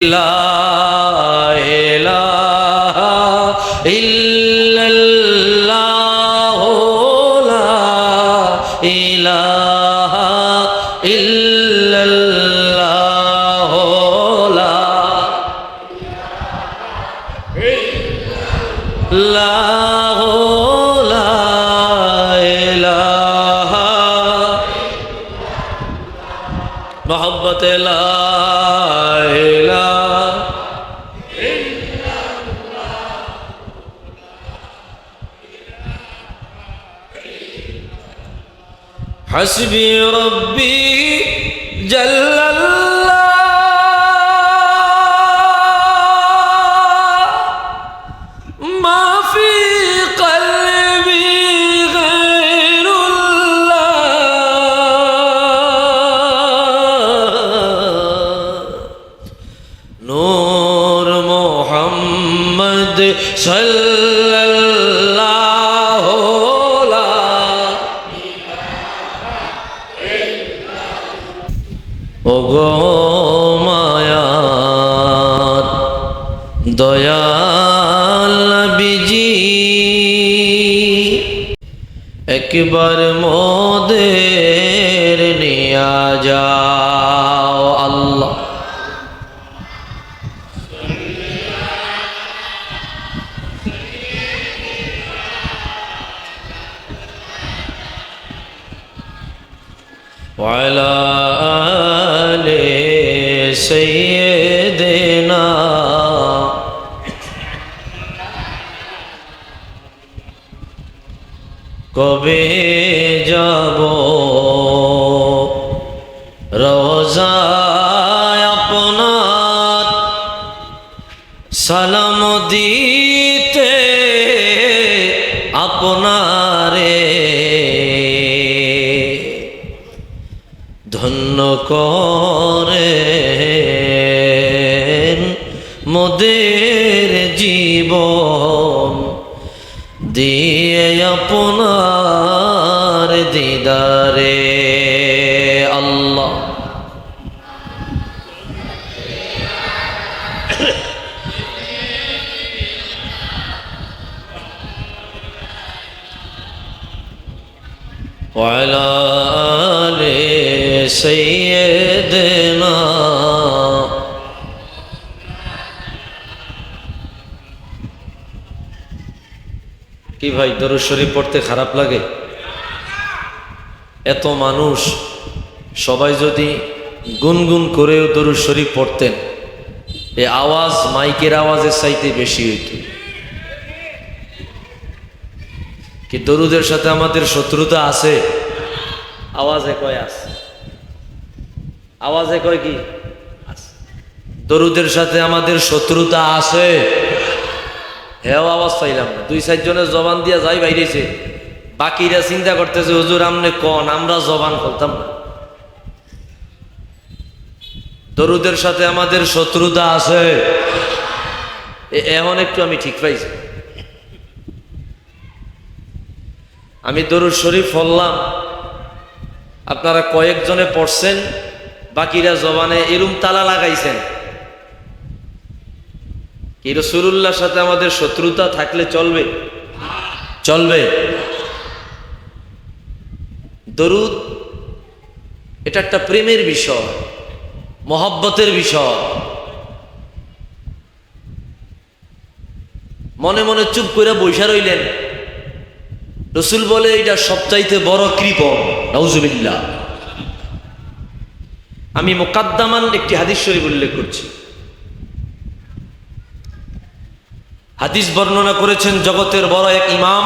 لا إله إلا الله لا إله إلا الله لا إله محبت لا حسبي ربي جل الله ما في قلبي غير الله نور محمد صلى الله ওগো মায়ার দয়াল নবীজি একবার মোদের নিয়া যাও আল্লাহ ওয়ালা سيدنا কবে যাব রোজায় আপনার সালাম দিতে আপনারে ধন্য করে মোদের জীবন দিয়ে আপনার দিদারে আল্লাহ ওয়ালা আলে সাইয়্যিদিনা কি ভাই দরুদ শরীফ পড়তে খারাপ লাগে? এত মানুষ সবাই যদি গুনগুন করেও দরুদ শরীফ পড়তেন এই আওয়াজ মাইকের আওয়াজের চাইতে বেশি হইত। কি দরুদের সাথে আমাদের শত্রুতা আছে? আওয়াজে কয় আছে, আওয়াজে কয় কি আছে? দরুদের সাথে আমাদের শত্রুতা আছে। হ্যাঁ আওয়াজ পাইলাম না, দুই চারজনের জবান দিয়া যাই বাইরেছে, বাকিরা চিন্তা করতেছে হুজুর আমনে কন, আমরা জবান খুলতাম না। দরুদের সাথে আমাদের শত্রুতা আছে। এখন একটু আমি ঠিক পাইছি। আমি দরুদ শরীফ পড়লাম, আপনারা কয়েকজনে পড়ছেন, বাকিরা জবানে এরম তালা লাগাইছেন। কি রাসূলুল্লাহর সাথে আমাদের শত্রুতা থাকলে চলবে? চলবে। দরুদ এটা একটা প্রেমের বিষয়, মহব্বতের বিষয়। মনে মনে চুপ করে বৈশা রইলেন, রাসূল বলে এটা সবচাইতে বড় কৃপণ। নাউজুবিল্লাহ। আমি মুকাদ্দামান একটি হাদিস শরীফ উল্লেখ করছি। হাদিস বর্ণনা করেছেন জগতের বড় এক ইমাম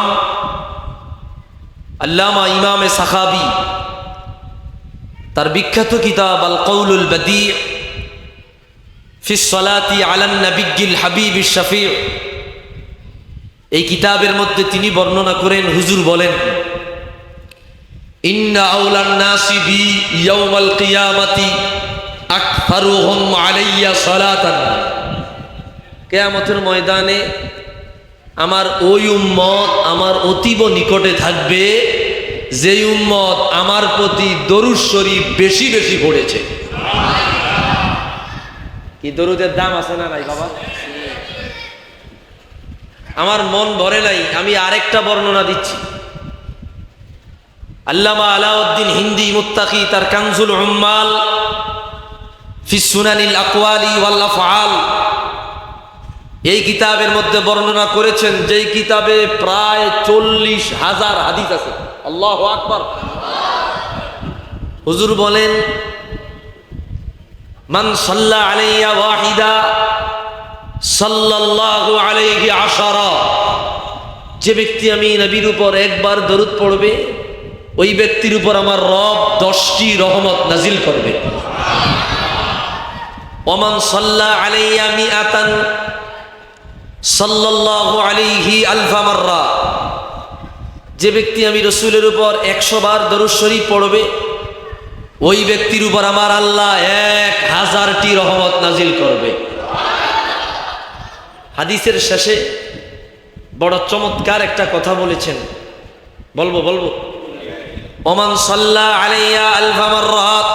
আল্লামা ইমামে সাখাবী। তার বিখ্যাত কিতাব আল কওলুল বাদী' ফি সলাতি আলান নবিয়্যিল হাবিবিশ শাফি', এই কিতাবের মধ্যে তিনি বর্ণনা করেন, হুজুর বলেন, ইন্না আওলান নাসি বি ইয়াউমাল কিয়ামাতি আকসারুহুম আলাইয়া সালাতান। কিয়ামতের ময়দানে আমার ওই উম্মত আমার অতীব নিকটে থাকবে যে উম্মত আমার প্রতি দরুদ শরীফ বেশি বেশি পড়েছে। কি দরুদের দাম আছে না নাই বাবা? আমার মন ভরে নাই, আমি আরেকটা বর্ণনা দিচ্ছি। আল্লামা আলাউদ্দিন হিন্দি মুত্তাকি তার কানজুল উম্মাল ফি সুনানিল আকওয়ালি ওয়াল আফআল এই কিতাবের মধ্যে বর্ণনা করেছেন, যেই কিতাবে প্রায় 40,000 হাদিস আছে। আল্লাহু আকবার। হুজুর বলেন, মান সাল্লা আলাইয়া ওয়াহিদা সাল্লাল্লাহু আলাইহি আশারা, যে ব্যক্তি আমি নবীর উপর একবার দরুদ পড়বে ওই ব্যক্তির উপর আমার রব 10টি রহমত নাজিল করবে। ওমান সাল্লা আলাইয়া মিআতান সাল্লাল্লাহু আলাইহি আলফা মাররা, যে ব্যক্তি আমি রাসূলের উপর 100 বার দরুদ শরীফ পড়বে ওই ব্যক্তির উপর আমার আল্লাহ 1000টি রহমত নাজিল করবে। হাদিসের শেষে বড় চমৎকার একটা কথা বলেছেন, বলবো। ওমান সাল্লা আলাইয়া আলফা মাররাত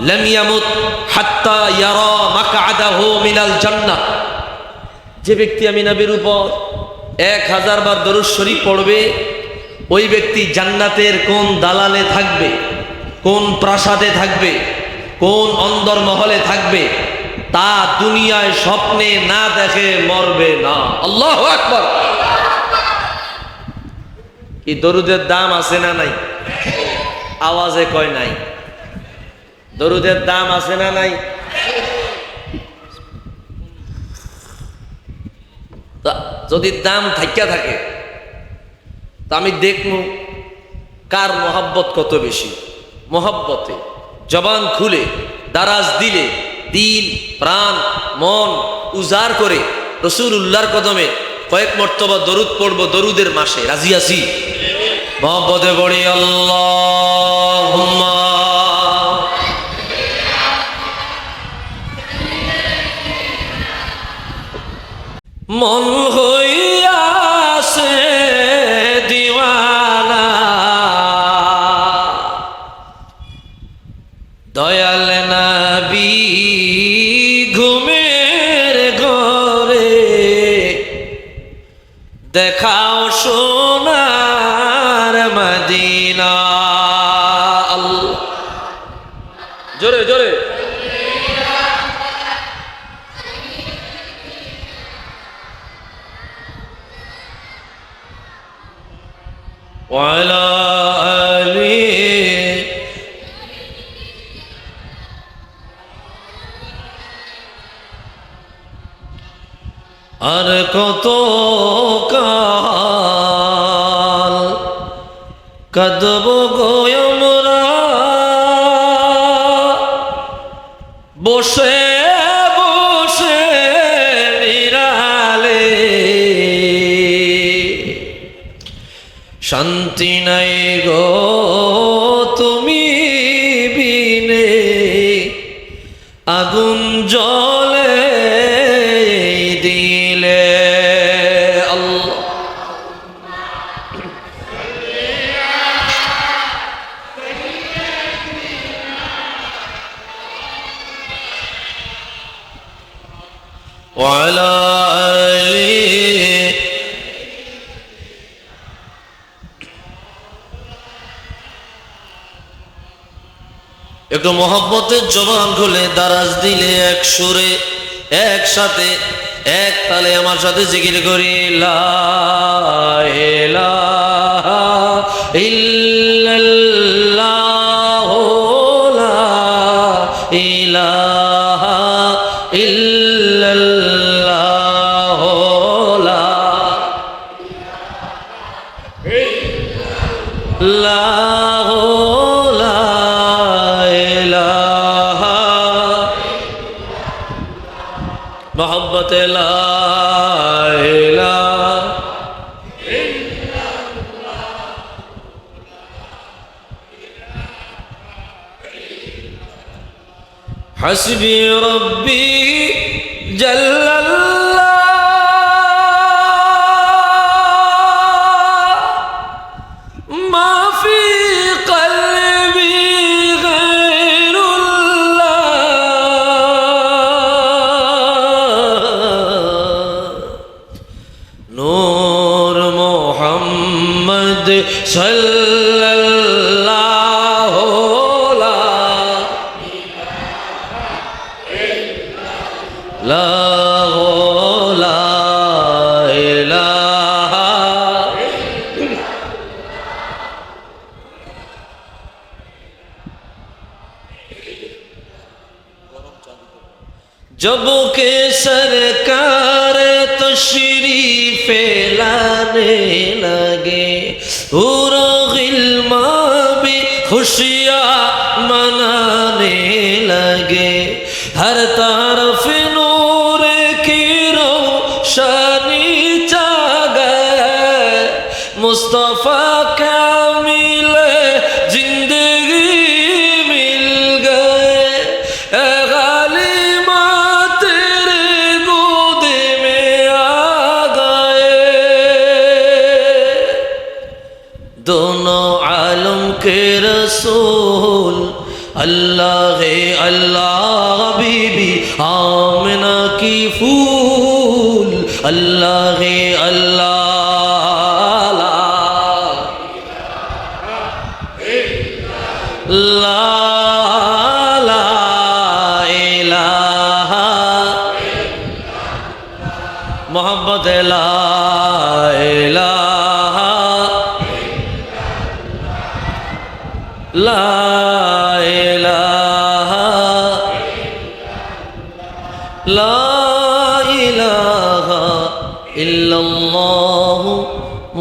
লাম ইয়ামুত হাত্তা ইয়ারা মাকআদাহু মিনাল জান্নাহ, যে ব্যক্তি আমি নবীর উপর 1000 বার দরুদ শরীফ পড়বে ওই ব্যক্তি জান্নাতের কোন দালালে থাকবে, কোন প্রাসাদে থাকবে, কোন অন্দর মহলে থাকবে তা দুনিয়ায় স্বপ্নে না দেখে মরবে না। আল্লাহু আকবার। এই দরুদের দাম আছে না নাই? আওয়াজে কয় নাই। দরুদের দাম আছে না নাই? যদি দাম থাকিয়া থাকে তা আমি দেখবো কার মোহাব্বত কত বেশি। মোহাব্বতে জবান খুলে দারাজ দিলে দিল প্রাণ মন উজাড় করে রাসূলুল্লাহর কদমে কয়েক মর্তবা দরুদ পড়বো দরুদের মাসে। রাজি আছি? মোহাব্বতে পড়ি আল্লাহুম্মা মন হইয়াছে দিওয়ানা দয়াল নবী ঘুমের ঘরে দেখাও সোনার মদিনা। আল্লাহ জোরে জোরে। ওয়ালা আলি আর কত কাল কাঁদব গো আমরা বসে বসে নিরালে, শান্তি নাই গো তুমি বিনে আগুন জ্বলে দিলে। আল্লাহ ওয়ালা আলি একটু মোহাব্বতের জবান খুলে দারাজ দিলে এক সুরে একসাথে এক তালে আমার সাথে জিকির করি লা ইলাহা ইল্লাল্লাহু লা ইলাহা ইল্লাল্লাহু লা ইলাহা मोहब्बत ला इलाहा हस्बी रब्बी जल्लल्लाह मा फी क़ल्बी गैरुल्लाह সাল্লাল্লাহু লা ইলাহা जब के सरकार तशरीफ लाने लगे पूरा गिल्मा भी खुशियाँ मनाने लगे हर तरफ नूर की रोशनी छा गए मुस्तफ़ा क्या मिले जिंदगी मिल गए ए गालिमा तेरे गोद में आ गए दोनों आलम के रसूल अल्लाह अल्लाह बीबी आमिना की फूल अल्लाह अल्लाह ला ला इलाहा मोहब्बत ला इलाहा ला इलाहा ला इलाहा इल्लल्लाह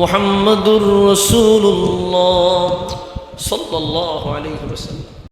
मुहम्मदुर रसूलुल्लाह सल्लल्लाहु अलैहि वसल्लम।